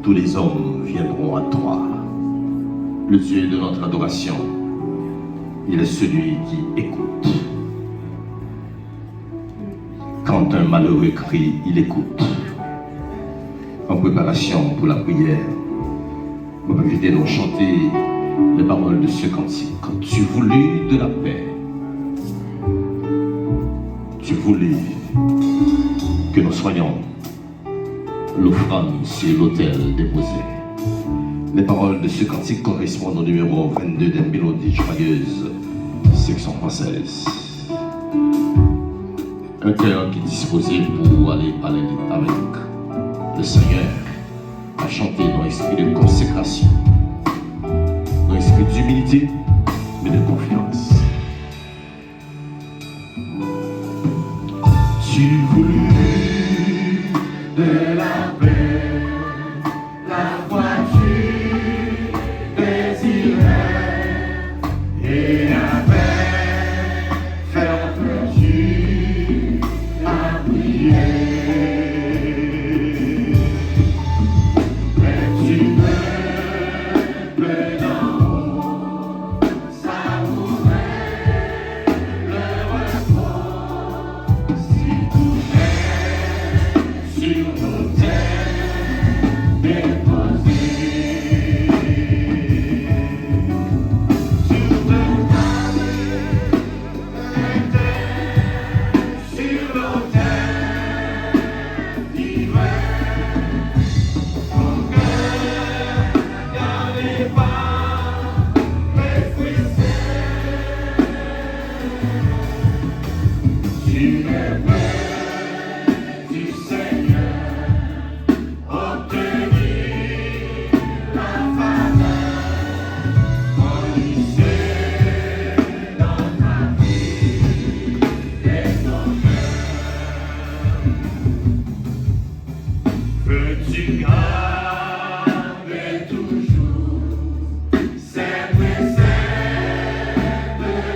tous les hommes viendront à toi. Le Dieu de notre adoration, il est celui qui écoute. Quand un malheureux crie, il écoute. En préparation pour la prière, on va inviter nous chanter les paroles de ce cantique. Quand tu voulus de la paix, tu voulus que nous soyons l'offrande sur l'autel déposé. Les paroles de ce cantique correspondent au numéro 22 des Mélodies Joyeuses, section française. Un cœur qui est disposé pour aller parler avec le Seigneur, à chanter dans l'esprit de consécration, dans l'esprit d'humilité, mais de confiance. Tu voulus de la paix, la foi tu désirais, et avec ferme tu as prié. Mais tu me d'en haut, savourais le repos, si tout est sur nos terres déposées. Sur le pavé, sur nos terres divers, mon cœur gardé par mes fruits secs. Tu es près du Seigneur, obtenir la faveur, enlisser dans ta vie et ton cœur. Peux-tu garder toujours ces préceptes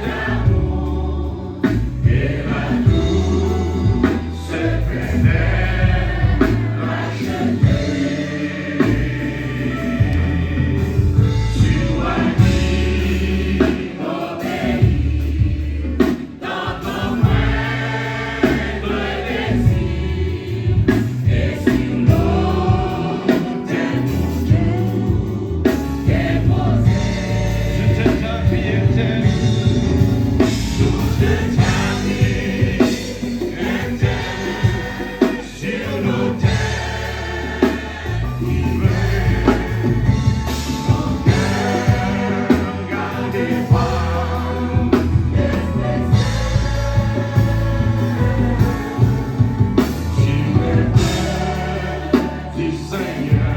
d'amour et la douce pénètre racheter? Tu dois obéir dans ton moindre désir, et sur l'autel mon jour déposé. Je te confie éternel, toute ta vie éternelle, sur l'autel divers, mon cœur gardé par les préceptes. Tu es près du Seigneur,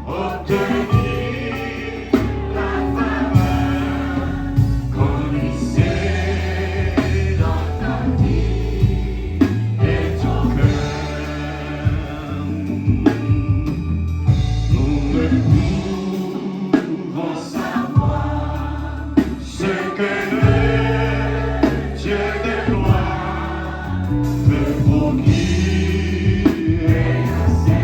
obtenir la faveur, glisser dans ta vie et ton cœur. Nous ne pouvons savoir ce que le Dieu de gloire veut pour qui est assez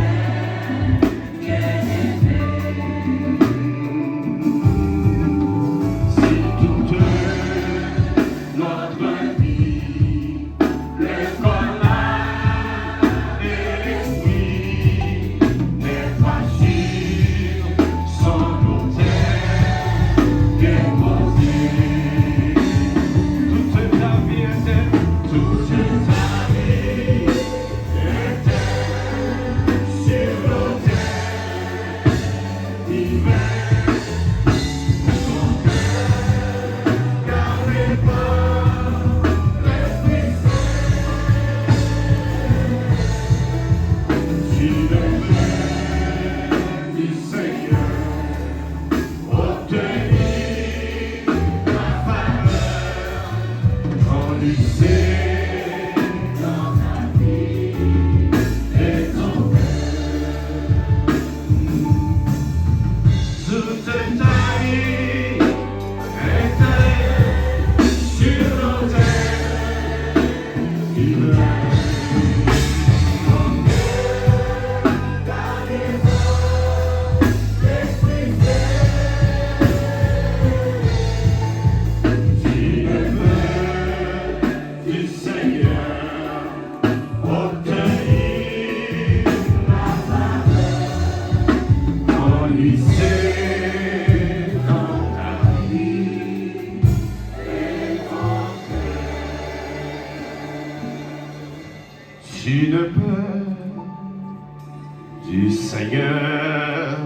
Seigneur,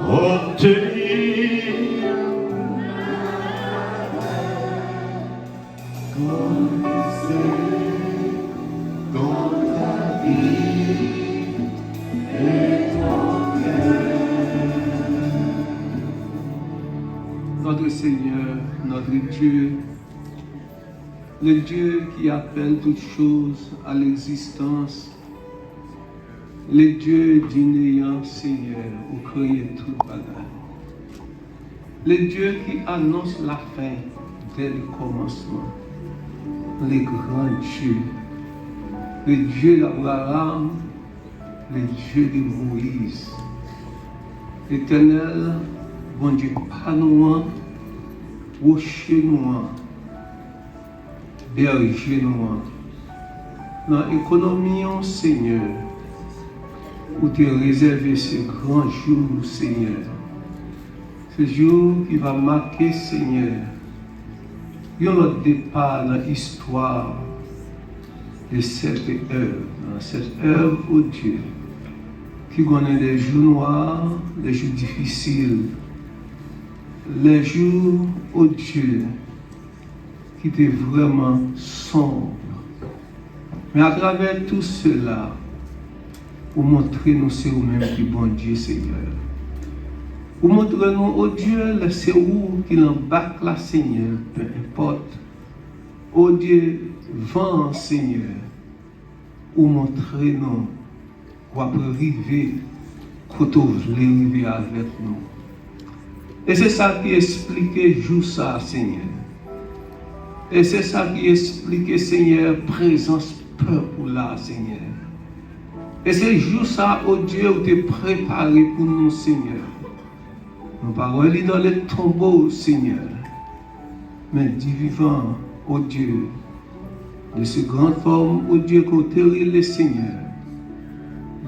obtenir dans ta vie et ton cœur. Notre Seigneur, notre Dieu, le Dieu qui appelle toutes choses à l'existence, le Dieu du néant, Seigneur, où créer toute bagage. Le Dieu qui annonce la fin dès le commencement. Le grand Dieu, le Dieu d'Abraham, le Dieu de Moïse. Éternel, bon Dieu, pas nous, rocher nous, berger nous, dans l'économie, Seigneur, où tu as réservé ce grand jour, Seignor. Ce jour qui va marquer, Seigneur, notre départ dans l'histoire de cette œuvre, dans cette œuvre, oh Dieu, qui connaît des jours noirs, des jours difficiles, les jours, oh Dieu, qui étaient vraiment sombres. Mais à travers tout cela, pour montrer nous c'est vous-même qui bon Dieu, Seigneur. Pour montrer nous, oh Dieu, c'est où qui l'embarque là, Seigneur, peu importe. Oh Dieu, vent, Seigneur, pour montrer nous, pour arriver, quand vous voulez arriver avec nous. Et c'est ça qui explique jour ça, Seigneur. Et c'est ça qui explique, Seigneur, présence peuple là, Seigneur. Et c'est juste ça, oh Dieu, où tu es préparé pour nous, Seigneur. Nous parlons dans les tombeaux, Seigneur. Mais du vivant, oh Dieu, de ce grand homme, oh Dieu, que le Seigneur,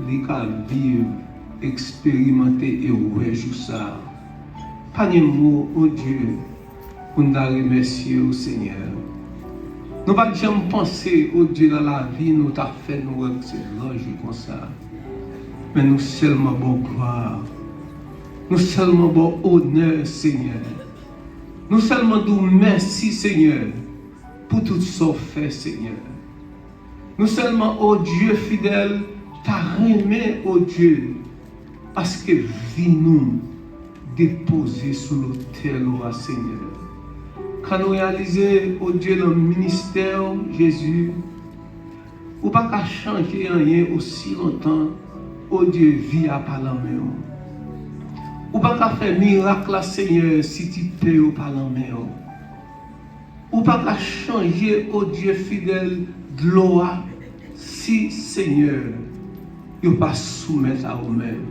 il a vivre, expérimenter et ouais, juste ça. Pas de mots, oh Dieu, pour nous remercier, oh Seigneur. Nous ne pouvons jamais penser, oh Dieu, dans la vie, nous t'as fait nous excellents comme ça. Mais nous seulement bon gloire. Nous seulement bon honneur, Seigneur. Nous seulement nous merci, Seigneur, pour tout ce que fait, Seigneur. Nous seulement, oh Dieu fidèle, t'as remis, oh Dieu, parce que vie nous déposer sur l'autel, oh Seigneur. Quand nous réalisons, oh Dieu, le ministère, Jésus, ou pas qu'à changer rien aussi longtemps, oh Dieu, vie à parler. Ou pas qu'à faire miracle, Seigneur, si tu peux au parler. Ou pas qu'à changer, oh Dieu fidèle, de loi, si, Seigneur, vous ne pas soumettre à vous-même.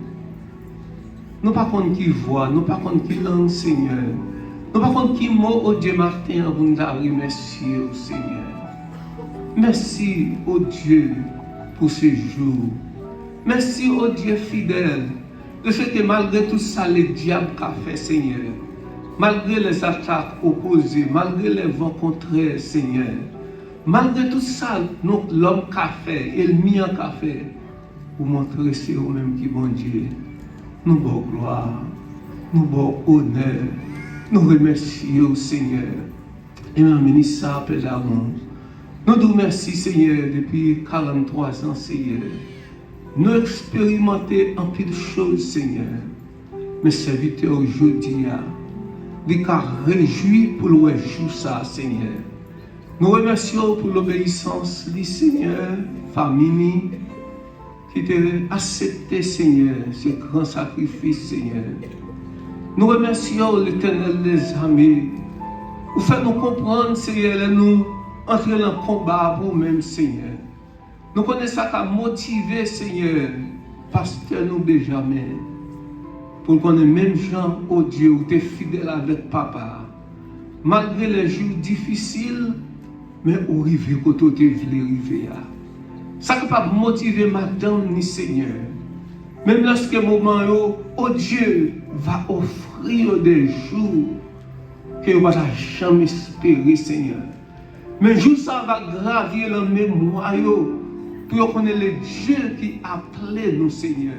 Nous pas contre qui voit, nous pas contre qui langue, Seigneur. Nous ne pouvons pas qui mot au Dieu matin pour nous remercier au Seigneur. Merci au Dieu pour ce jour. Merci au Dieu fidèle de ce que malgré tout ça, le diable a fait, Seigneur. Malgré les attaques opposées, malgré les vents contraires, Seigneur. Malgré tout ça, l'homme a fait, et le mien a fait, pour montrer c'est vous-même qui bon Dieu. Nous bon gloire, nous bon honneur. Nous remercions, Seigneur. Et nous ministre ça, Père d'amour. Nous nous remercions, Seigneur, depuis 43 ans, Seigneur. Nous expérimentons un peu de choses, Seigneur. Mais serviteur aujourd'hui, il a réjoui pour le jour ça, Seigneur. Nous remercions pour l'obéissance du Seigneur, famille, qui t'a accepté, Seigneur, ce grand sacrifice, Seigneur. Nous remercions l'Éternel des amis. Vous faites nous comprendre, Seigneur, nous entrer dans le combat pour nous-mêmes, Seigneur. Nous connaissons ça qui a motivé, Seigneur, pasteur nous Benjamin, pour qu'on ait même gens, oh Dieu, où tu es fidèle avec papa. Malgré les jours difficiles, mais où arriver quand tu voulais arriver. Ça ne peut pas motiver madame ni Seigneur. Même lorsque le moment, oh Dieu, va offrir des jours que vous n'avez jamais espéré, Seigneur. Mais jour ça va gravir la mémoire pour connaître le Dieu qui a appelé nous, Seigneur.